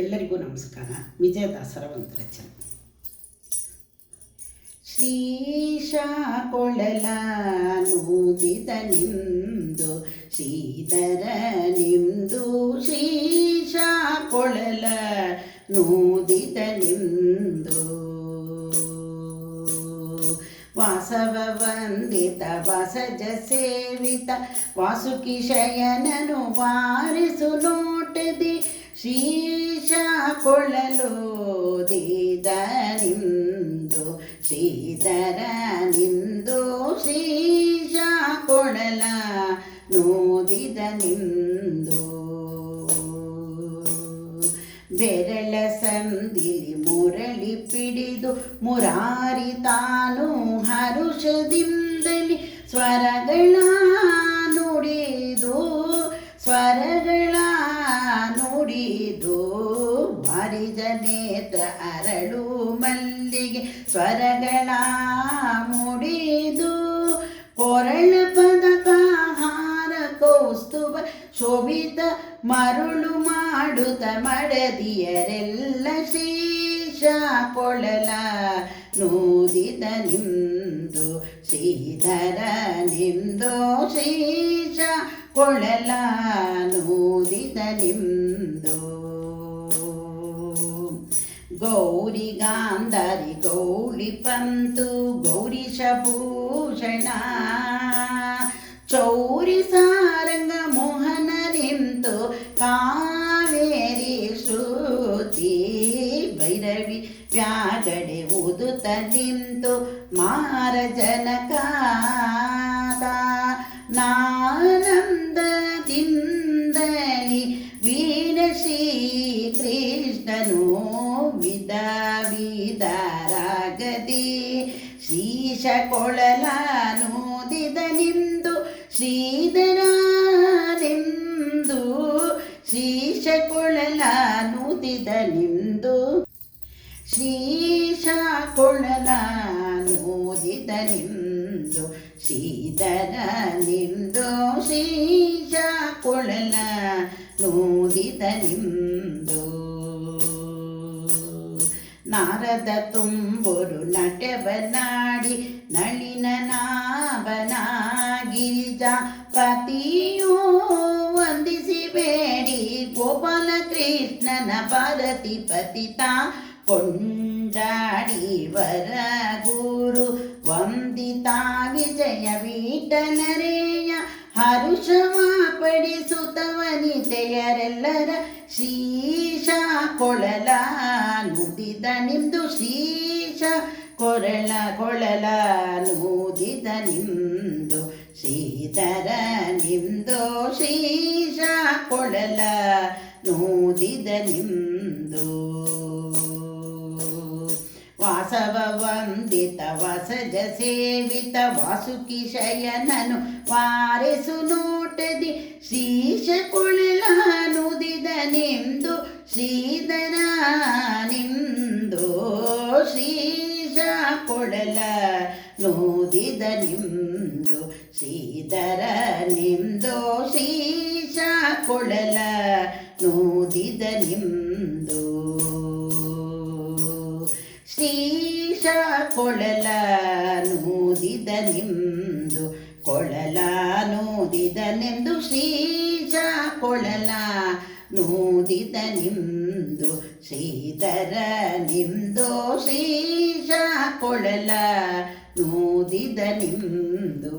ಎಲ್ಲರಿಗೂ ನಮಸ್ಕಾರ. ವಿಜಯದಾಸರ ಒಂದು ರಚನೆ. ಶ್ರೀಶ ಕೊಳಲ ನೂದಿದ ನಿಮ್ದು ಶ್ರೀಧರ ನಿಮ್ದು, ಶ್ರೀಶ ಕೊಳಲ ನೂದಿದ ನಿಮ್ದು. ವಾಸವ ವಂದಿತ ವಾಸಜ ಸೇವಿತ ವಾಸುಕಿ ಶಯನನು ವಾರಿಸು ನೋಟದಿ, ಶ್ರೀಶ ಕೊಳಲೋದಿದ ನಿಮ್ದು ಶ್ರೀಧರ ನಿಮ್ದು, ಶ್ರೀಶ ಕೊಳಲ ನೋದಿದ ನಿಮ್ದು. ಬೆರಳ ಸಂದಿಲಿ ಮುರಳಿ ಪಿಡಿದು ಮುರಾರಿ ತಾನು ಹರುಷದಿಂದಲಿ ಸ್ವರಗಳ ನುಡಿದು, ಸ್ವರಗಳ ನುಡಿದು. ಬಾರಿದ ನೇತ್ರ ಅರಳು ಮಲ್ಲಿಗೆ ಸ್ವರಗಳ ಮುಡಿದು, ಕೊರಳ ಪದಕ ಹಾರ ಕೌಸ್ತುಭ ಶೋಭಿತ ಮರುಳು ಮಾಡುತ್ತ ಮಡದಿಯರೆಲ್ಲ ಶ್ರೀಶ ಕೊಳಲ ನೂದಿದ ನಿಮ್ದು ಶ್ರೀಧರ ನಿಮ್ದು, ಶ್ರೀಶ ಕೊಳಲ ನೂದಿದ ನಿಮ್ದು. ಗೌರಿ ಗಾಂಧಾರಿ ಗೌಳಿ ಪಂತು ಗೌರೀಶ ಭೂಷಣ, ಚೌರಿ ಸಾರಂಗ ಮೋಹನ ನಿಂತು ಕಾವೇರಿ ಶ್ರುತಿ, ಭೈರವಿ ವ್ಯಾಗಡೆ ಉದುತ ನಿಂತು ಮಾರ ಜನಕಾದ, ನಾನಂದದಿಂದಲಿ ವೀರ ಶ್ರೀ ಕೃಷ್ಣನು ವಿಧ ವಿಧ ರಾಗದಿ, ಶ್ರೀಶ ಕೊಳಲ ನೂದಿದ ನಿಮ್ದು ಶ್ರೀಧರ ನಿಮ್ದು, ಶ್ರೀಶ ಕೊಳಲ ನೂದಿದ ನಿಮ್ದು, ಶ್ರೀಶ ಕೊಳಲ ನೂದಿದ ನಿಮ್ದು, ಶ್ರೀಧರ ನಿಮ್ದು, ಶ್ರೀಶ ಕೊಳಲ ನೂದಿದ ನಿಮ್ದು. ನಾರದ ತುಂಬುರು ನಟವನಾಡಿ ನಳಿನ ನಾಭನ ಗಿರಿಜಾ ಪತಿಯೋ ವಂದಿಸಿ ಬೇಡಿ, ಗೋಪಾಲ ಕೃಷ್ಣನ ಭಾರತಿ ಪತಿತ ಕೊಂಡಾಡಿ ವರ ಗುರು ವಂದಿತ ವಿಜಯ ವಿಠಲರೇಯ ಹರುಷವ ಪಡಿಸುತ್ತ ವನಿತೆಯರೆಲ್ಲರ ಶ್ರೀಶ ಕೊಳಲ ನೂದಿದ ನಿಮ್ದು, ಶ್ರೀಶ ಕೊಳಲ ನೂದಿದ ನಿಮ್ದು, ಶ್ರೀಧರ ನಿಮ್ದು, ಶ್ರೀಶ ಕೊಳಲ ನೂದಿದ ನಿಮ್ದು. ವಾಸವ ವಂದಿತ ವಾಸಜ ಸೇವಿತ ವಾಸುಕಿ ಶಯನನು ವಾರಿಸು ನೋಟದಿ, ಶ್ರೀಶ ಕೊಳಲ ನೂದಿದ ನಿಮ್ದು, ಶ್ರೀಧರ ನಿಮ್ದು, ಶ್ರೀಶ ಕೊಳಲ ನೂದಿದ ನಿಮ್ದು, ಶ್ರೀಧರ ನಿಮ್ದು, ಶ್ರೀಶ ಕೊಳಲ ನೂದಿದ ನಿಮ್ದು. ಶ್ರೀಶ ಕೊಳಲ ನೂದಿದ ನಿಮ್ದು, ಕೊಳಲ ನೂದಿದ ನಿಮ್ದು, ಶ್ರೀಶ ಕೊಳಲ ನೂದಿದ ನಿಮ್ದು, ಶ್ರೀಧರ ನಿಮ್ದು, ಶ್ರೀಶ ಕೊಳಲ ನೂದಿದ ನಿಮ್ದು.